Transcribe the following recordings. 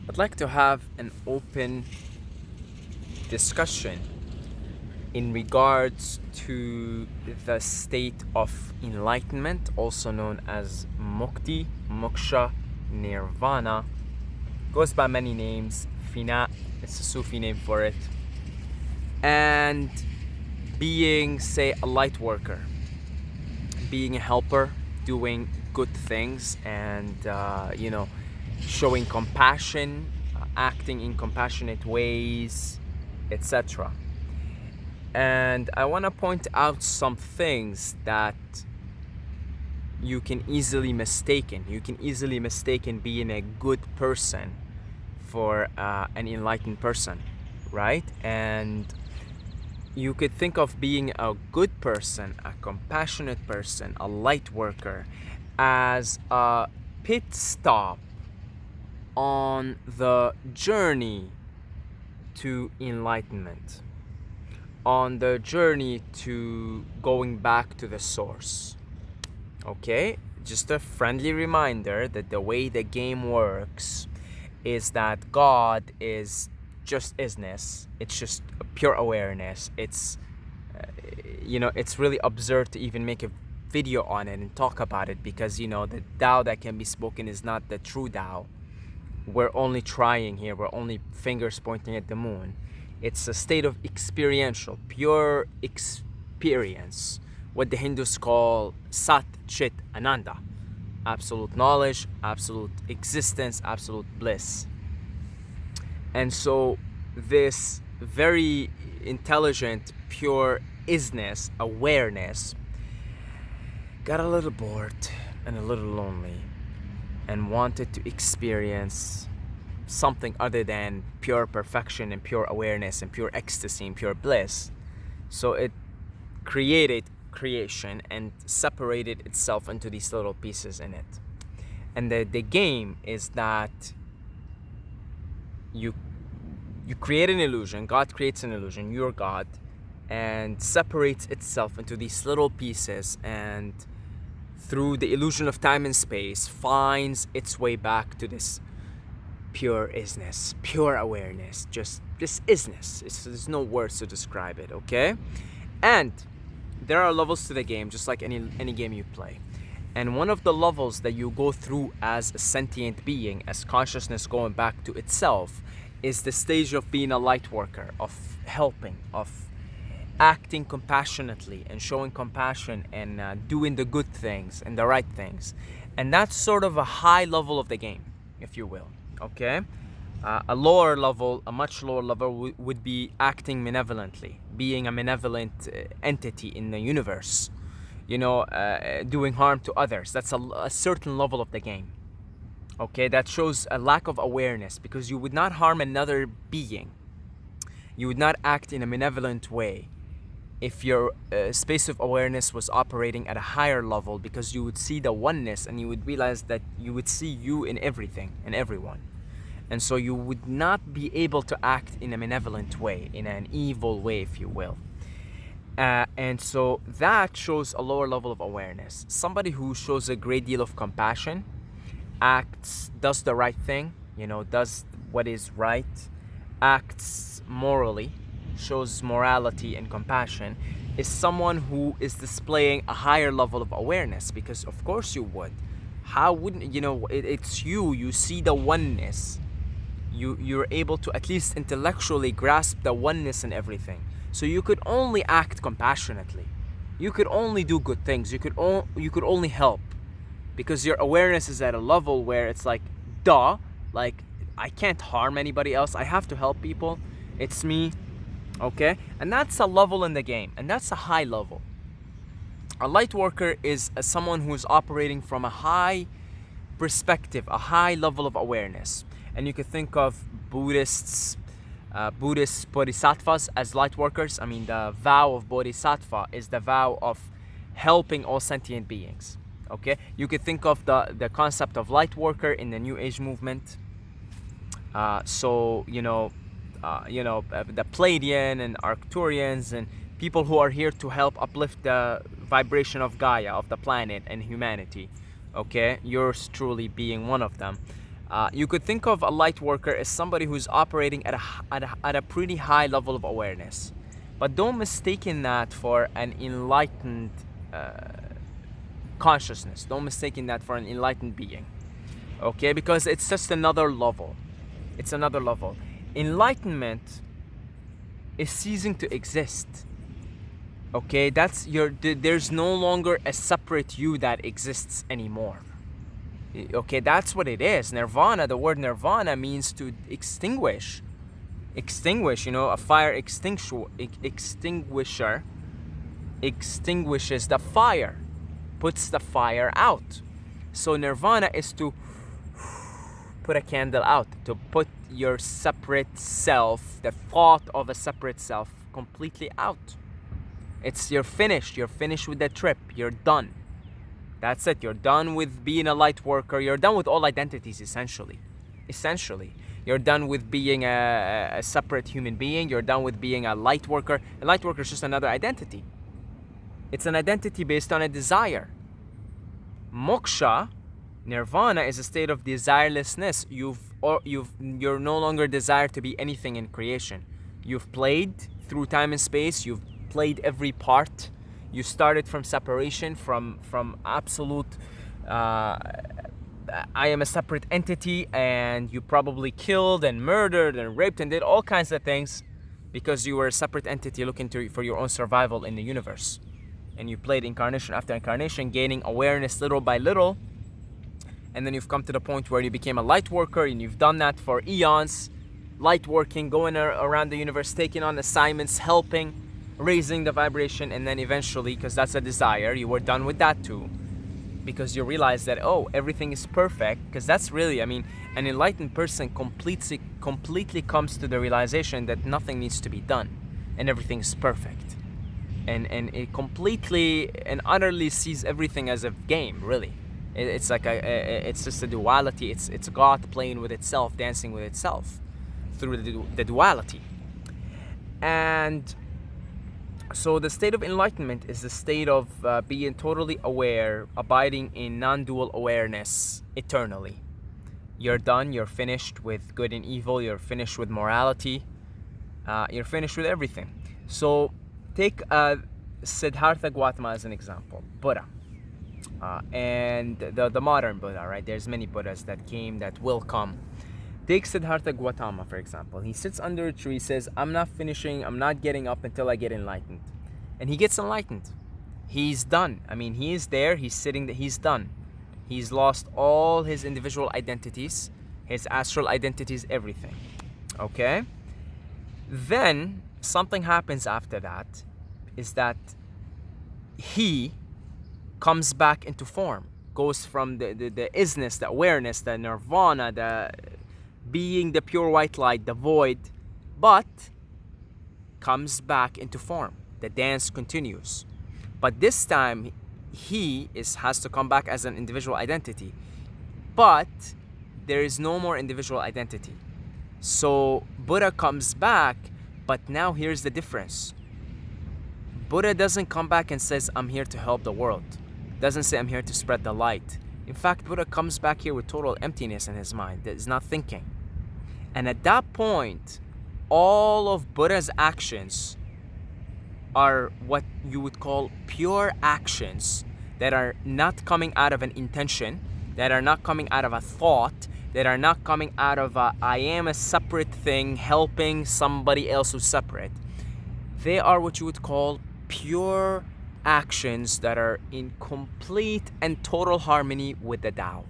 I'd like to have an open discussion in regards to the state of enlightenment, also known as Mukti, Moksha, Nirvana. Goes by many names. Fina, it's a Sufi name for it. And being, say, a light worker, being a helper, doing good things, and showing compassion, acting in compassionate ways, etc. And I want to point out some things that you can easily mistaken. You can easily mistaken being a good person for an enlightened person, right? And you could think of being a good person, a compassionate person, a light worker as a pit stop on the journey to enlightenment, on the journey to going back to the source. Okay? Just a friendly reminder that the way the game works is that God is just isness. It's just pure awareness. It's really absurd to even make a video on it and talk about it, because the Tao that can be spoken is not the true Tao. We're only trying here. We're only fingers pointing at the moon. It's a state of experiential, pure experience, what the Hindus call Sat Chit Ananda. Absolute knowledge, absolute existence, absolute bliss. And so this very intelligent, pure isness, awareness, got a little bored and a little lonely and wanted to experience something other than pure perfection and pure awareness and pure ecstasy and pure bliss. So it created creation and separated itself into these little pieces in it. And the game is that you create an illusion, God creates an illusion, you're God, and separates itself into these little pieces, and through the illusion of time and space finds its way back to this pure isness, pure awareness, just this isness. There's no words to describe it, okay? And there are levels to the game, just like any game you play. And one of the levels that you go through as a sentient being, as consciousness going back to itself, is the stage of being a light worker, of helping, of acting compassionately and showing compassion and doing the good things and the right things. And that's sort of a high level of the game, if you will, okay? A lower level, a much lower level would be acting malevolently, being a malevolent entity in the universe, doing harm to others. That's a certain level of the game. Okay, that shows a lack of awareness, because you would not harm another being. You would not act in a malevolent way if your space of awareness was operating at a higher level, because you would see the oneness and you would realize that you would see you in everything and everyone. And so you would not be able to act in a malevolent way, in an evil way, if you will. And so that shows a lower level of awareness. Somebody who shows a great deal of compassion, does the right thing, does what is right, acts morally, shows morality and compassion, is someone who is displaying a higher level of awareness, because of course you would. How wouldn't it's you see the oneness. You're able to at least intellectually grasp the oneness in everything. So you could only act compassionately. You could only do good things. You could only help, because your awareness is at a level where it's like, like I can't harm anybody else. I have to help people. It's me, okay? And that's a level in the game, and that's a high level. A light worker is someone who is operating from a high perspective, a high level of awareness. And you could think of Buddhist bodhisattvas as light workers. I mean, the vow of bodhisattva is the vow of helping all sentient beings. Okay, you could think of the concept of light worker in the New Age movement. The Pleiadian and Arcturians and people who are here to help uplift the vibration of Gaia, of the planet and humanity. Okay, yours truly being one of them. You could think of a light worker as somebody who's operating at a pretty high level of awareness. But don't mistake that for an enlightened consciousness. Don't mistake that for an enlightened being. Okay? Because it's just another level. It's another level. Enlightenment is ceasing to exist. Okay? There's no longer a separate you that exists anymore. Okay, that's what it is. Nirvana, the word nirvana means to extinguish. Extinguish, a fire extinguisher extinguishes the fire, puts the fire out. So nirvana is to put a candle out, to put your separate self, the thought of a separate self, completely out. You're finished with the trip, you're done. That's it. You're done with being a light worker. You're done with all identities, essentially. You're done with being a separate human being. You're done with being a light worker. A light worker is just another identity. It's an identity based on a desire. Moksha, nirvana, is a state of desirelessness. You're no longer desire to be anything in creation. You've played through time and space. You've played every part. You started from separation, from absolute, I am a separate entity, and you probably killed and murdered and raped and did all kinds of things because you were a separate entity looking for your own survival in the universe. And you played incarnation after incarnation, gaining awareness little by little. And then you've come to the point where you became a light worker, and you've done that for eons. Light working, going around the universe, taking on assignments, helping, raising the vibration, and then eventually, because that's a desire, you were done with that too, because you realize that everything is perfect. Because that's really, an enlightened person completely comes to the realization that nothing needs to be done and everything is perfect, and it completely and utterly sees everything as a game. Really, it's like it's just a duality. It's God playing with itself, dancing with itself through the duality. And so the state of enlightenment is the state of being totally aware, abiding in non-dual awareness eternally. You're done, you're finished with good and evil, you're finished with morality, you're finished with everything. So take Siddhartha Gautama as an example, Buddha. And the modern Buddha, right? There's many Buddhas that came, that will come. Take Siddhartha Gautama, for example. He sits under a tree, says, I'm not getting up until I get enlightened. And he gets enlightened. He's done. He is there, he's sitting there, he's done. He's lost all his individual identities, his astral identities, everything. Okay? Then, something happens after that, is that he comes back into form, goes from the isness, the awareness, the nirvana, the being the pure white light, the void, but comes back into form. The dance continues. But this time, he has to come back as an individual identity. But there is no more individual identity. So Buddha comes back, but now here's the difference. Buddha doesn't come back and says, I'm here to help the world. Doesn't say, I'm here to spread the light. In fact, Buddha comes back here with total emptiness in his mind. That is not thinking. And at that point, all of Buddha's actions are what you would call pure actions that are not coming out of an intention, that are not coming out of a thought, that are not coming out of I am a separate thing helping somebody else who's separate. They are what you would call pure actions that are in complete and total harmony with the Tao,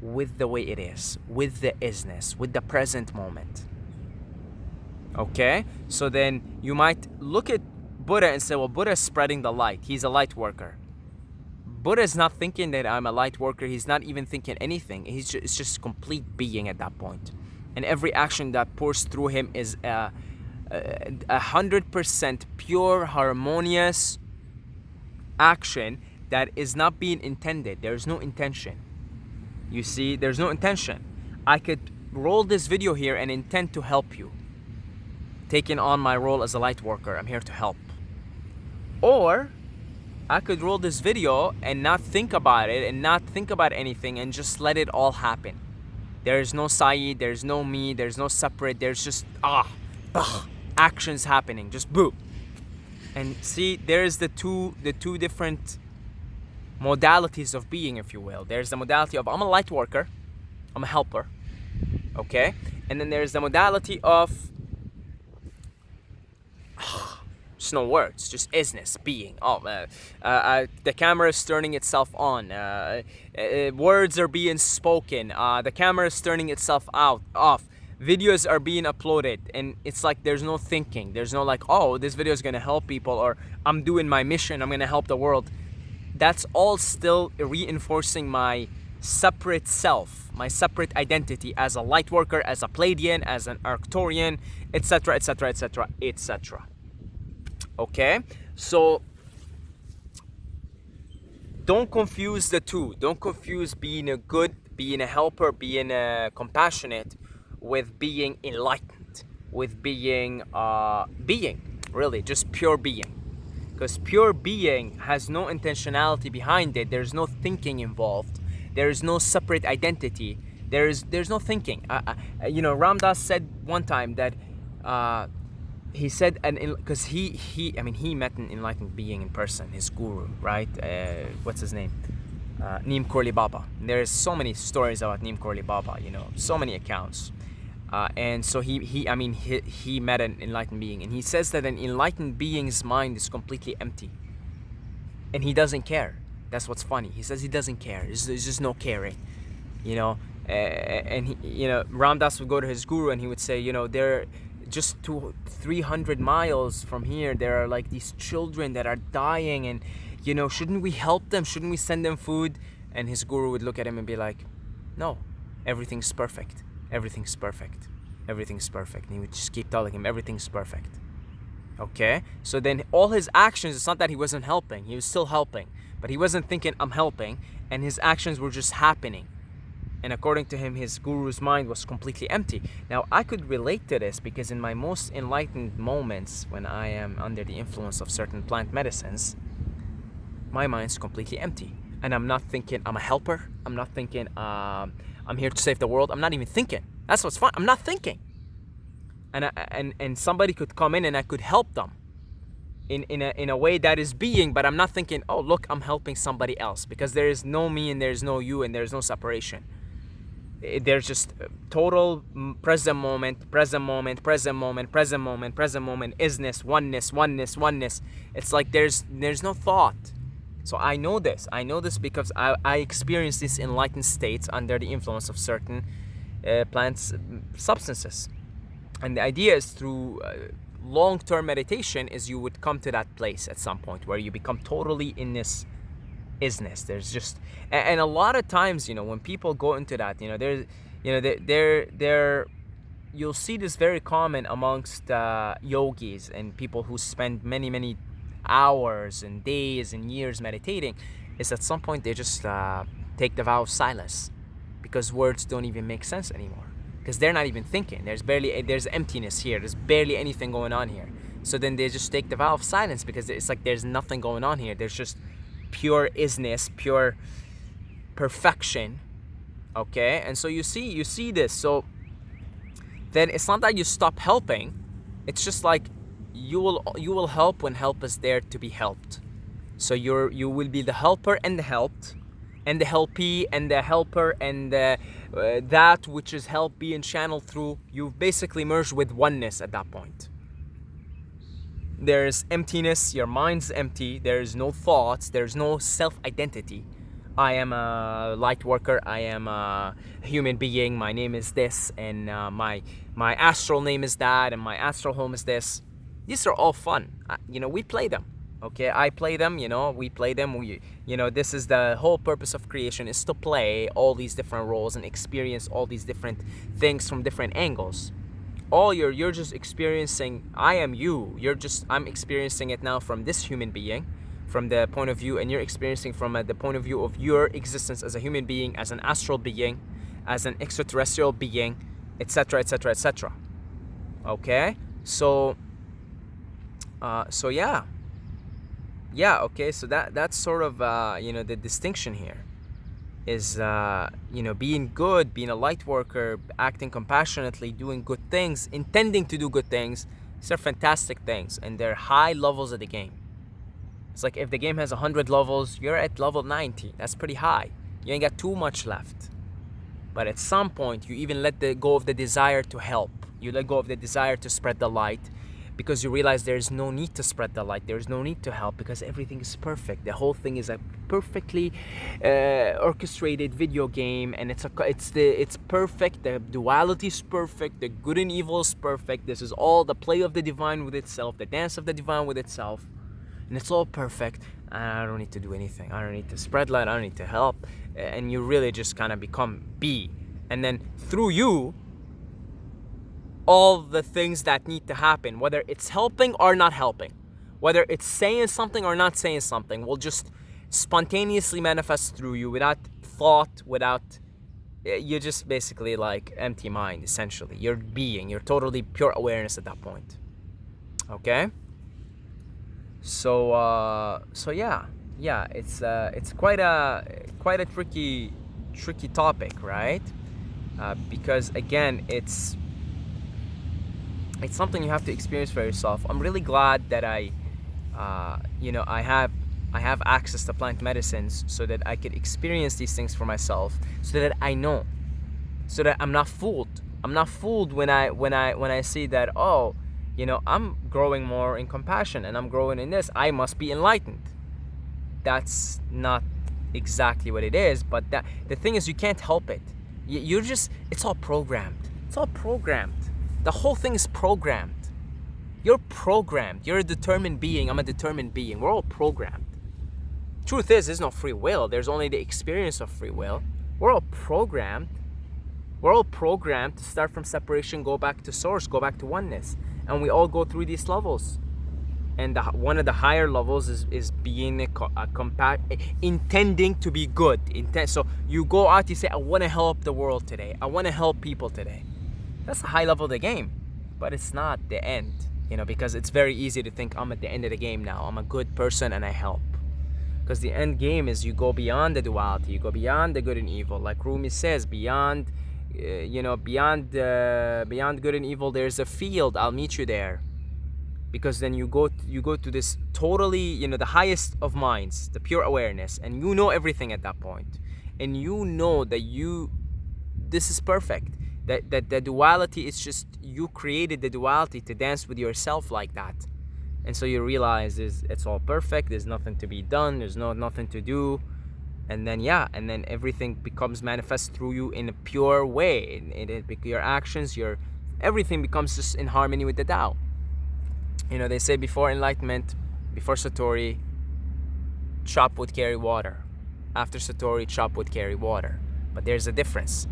with the way it is, with the isness, with the present moment. Okay? So then you might look at Buddha and say, well, Buddha is spreading the light. He's a light worker. Buddha is not thinking that I'm a light worker. He's not even thinking anything. It's just complete being at that point. And every action that pours through him is 100% pure, harmonious action that is not being intended. There is no intention. You see, there's no intention. I could roll this video here and intend to help you, taking on my role as a light worker. I'm here to help. Or I could roll this video and not think about it and not think about anything and just let it all happen. There's no Saeed, there's no me, there's no separate, there's just actions happening, just boom. And see, there's the two different modalities of being, if you will. There's the modality of I'm a light worker, I'm a helper, okay? And then there's the modality of just no words, just isness, being. The camera is turning itself on. Words are being spoken. The camera is turning itself off. Videos are being uploaded, and it's like there's no thinking. There's no like, oh, this video is gonna help people, or I'm doing my mission, I'm gonna help the world. That's all still reinforcing my separate self, my separate identity as a light worker, as a Pleiadian, as an Arcturian, etc., etc., etc., etc. Okay, so don't confuse the two. Don't confuse being a good, being a helper, being a compassionate with being enlightened, with being really just pure being. Because pure being has no intentionality behind it. There's no thinking involved. There is no separate identity. There's no thinking. Ram Dass said one time that he said, because he met an enlightened being in person, his guru, right? What's his name? Neem Karoli Baba. There's so many stories about Neem Karoli Baba, so many accounts. And so he met an enlightened being, and he says that an enlightened being's mind is completely empty, and he doesn't care. That's what's funny. He says he doesn't care. There's just no caring, and Ram Dass would go to his guru, and he would say, there, just 300 miles from here, there are like these children that are dying, and shouldn't we help them? Shouldn't we send them food? And his guru would look at him and be like, no, everything's perfect. Everything's perfect. Everything's perfect. And he would just keep telling him everything's perfect. Okay? So then all his actions, it's not that he wasn't helping. He was still helping. But he wasn't thinking, I'm helping. And his actions were just happening. And according to him, his guru's mind was completely empty. Now, I could relate to this because in my most enlightened moments, when I am under the influence of certain plant medicines, my mind's completely empty. And I'm not thinking I'm a helper. I'm not thinking I'm here to save the world. I'm not even thinking. That's what's fun. I'm not thinking. And somebody could come in and I could help them in a way that is being, but I'm not thinking, oh, look, I'm helping somebody else, because there is no me and there's no you and there's no separation. There's just total present moment, present moment, present moment, present moment, present moment, isness, oneness, oneness, oneness. It's like there's no thought. So I know this because I experienced these enlightened states under the influence of certain plant substances. And the idea is through long-term meditation is you would come to that place at some point where you become totally in this isness. There's just, and a lot of times, when people go into that, you'll see this very common amongst yogis and people who spend many hours and days and years meditating, is at some point they just take the vow of silence, because words don't even make sense anymore, because they're not even thinking. There's emptiness here. There's barely anything going on here. So then they just take the vow of silence, because it's like there's nothing going on here. There's just pure isness, pure perfection. Okay, and so you see this. So then it's not that you stop helping. It's just like you will help when help is there to be helped. So you will be the helper and the helped, and the helpee and the helper, and that which is help being channeled through. You've basically merged with oneness at that point. There's emptiness. Your mind's empty. There's no thoughts. There's no self-identity. I am a light worker. I am a human being. My name is this, and my astral name is that, and my astral home is this. These are all fun. We play them. Okay, I play them. We play them. This is the whole purpose of creation, is to play all these different roles and experience all these different things from different angles. You're just experiencing. I am you. I'm experiencing it now from this human being, from the point of view, and you're experiencing from the point of view of your existence as a human being, as an astral being, as an extraterrestrial being, etc., etc., etc. Okay, so yeah, okay, so that's sort of the distinction here. being good, being a light worker, acting compassionately, doing good things, intending to do good things. These are fantastic things, and they're high levels of the game. It's like if the game has 100 levels, you're at level 90. That's pretty high. You ain't got too much left. But at some point, you even let go of the desire to help. You let go of the desire to spread the light, because you realize there's no need to spread the light. There's no need to help, because everything is perfect. The whole thing is a perfectly orchestrated video game, and it's perfect. The duality is perfect. The good and evil is perfect. This is all the play of the divine with itself, the dance of the divine with itself, and it's all perfect. I don't need to do anything. I don't need to spread light. I don't need to help. And you really just kind of become be, and then through you, all the things that need to happen, whether it's helping or not helping, whether it's saying something or not saying something, will just spontaneously manifest through you without thought, you're just basically like empty mind, essentially. You're you're totally pure awareness at that point. Okay? So yeah, it's quite a tricky topic, right? Because again, it's something you have to experience for yourself. I'm really glad that I have access to plant medicines so that I could experience these things for myself, so that I know, so that I'm not fooled. I'm not fooled when I see that, oh, I'm growing more in compassion and I'm growing in this, I must be enlightened. That's not exactly what it is, but the thing is, you can't help it. It's all programmed. It's all programmed. The whole thing is programmed. You're programmed. You're a determined being. I'm a determined being. We're all programmed. Truth is, there's no free will. There's only the experience of free will. We're all programmed. We're all programmed to start from separation, go back to source, go back to oneness. And we all go through these levels. And one of the higher levels is being intending to be good. So you go out, you say, I want to help the world today. I want to help people today. That's a high level of the game, but it's not the end, because it's very easy to think I'm at the end of the game now. I'm a good person and I help. Because the end game is you go beyond the duality, you go beyond the good and evil. Like Rumi says, beyond good and evil, there's a field. I'll meet you there. Because then you go to this totally, the highest of minds, the pure awareness, and you know everything at that point, and you know that this is perfect. That the duality is just, you created the duality to dance with yourself like that. And so you realize it's all perfect, there's nothing to be done, there's nothing to do. And then everything becomes manifest through you in a pure way. Your actions, everything becomes just in harmony with the Tao. They say before enlightenment, before Satori, chop would carry water. After Satori, chop would carry water. But there's a difference.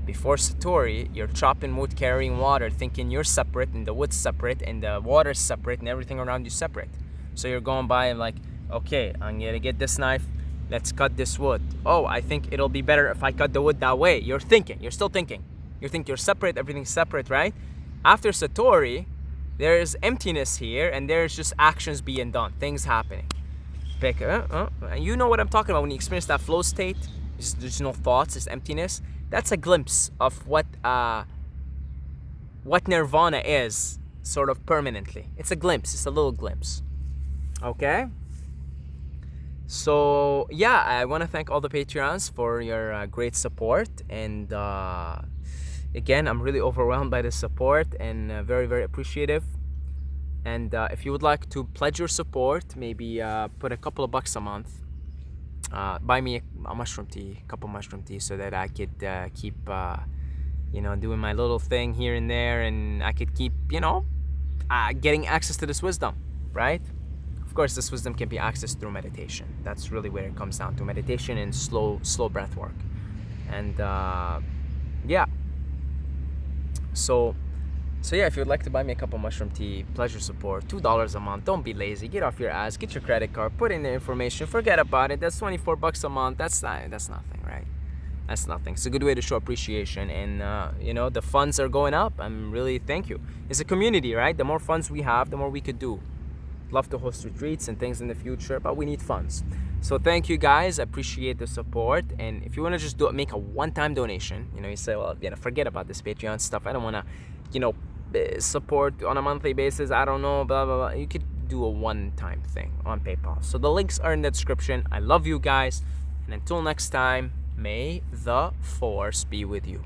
Before Satori, you're chopping wood, carrying water, thinking you're separate, and the wood's separate, and the water's separate, and everything around you separate. So you're going by and like, okay, I'm gonna get this knife, let's cut this wood. Oh, I think it'll be better if I cut the wood that way. You're still thinking. You think you're separate, everything's separate, right? After Satori, there's emptiness here, and there's just actions being done, things happening. You know what I'm talking about when you experience that flow state? There's no thoughts, it's emptiness. That's a glimpse of what nirvana is, sort of permanently. It's a glimpse. It's a little glimpse. Okay? So, yeah, I want to thank all the Patreons for your great support. And again, I'm really overwhelmed by the support and very, very appreciative. And if you would like to pledge your support, maybe put a couple of bucks a month. Buy me a mushroom tea, couple mushroom tea, so that I could keep, doing my little thing here and there, and I could keep, getting access to this wisdom, right? Of course, this wisdom can be accessed through meditation. That's really where it comes down to, meditation and slow breath work. And yeah. So yeah, if you'd like to buy me a cup of mushroom tea, pleasure support, $2 a month. Don't be lazy. Get off your ass. Get your credit card. Put in the information. Forget about it. That's $24 a month. That's nothing, right? That's nothing. It's a good way to show appreciation. And the funds are going up. I'm really thank you. It's a community, right? The more funds we have, the more we could do. love to host retreats and things in the future, but we need funds. So thank you guys. I appreciate the support. And if you want to just make a one-time donation, you say, well, forget about this Patreon stuff. I don't want to, support on a monthly basis. I don't know, blah, blah, blah. You could do a one-time thing on PayPal. So the links are in the description. I love you guys. And until next time, may the force be with you.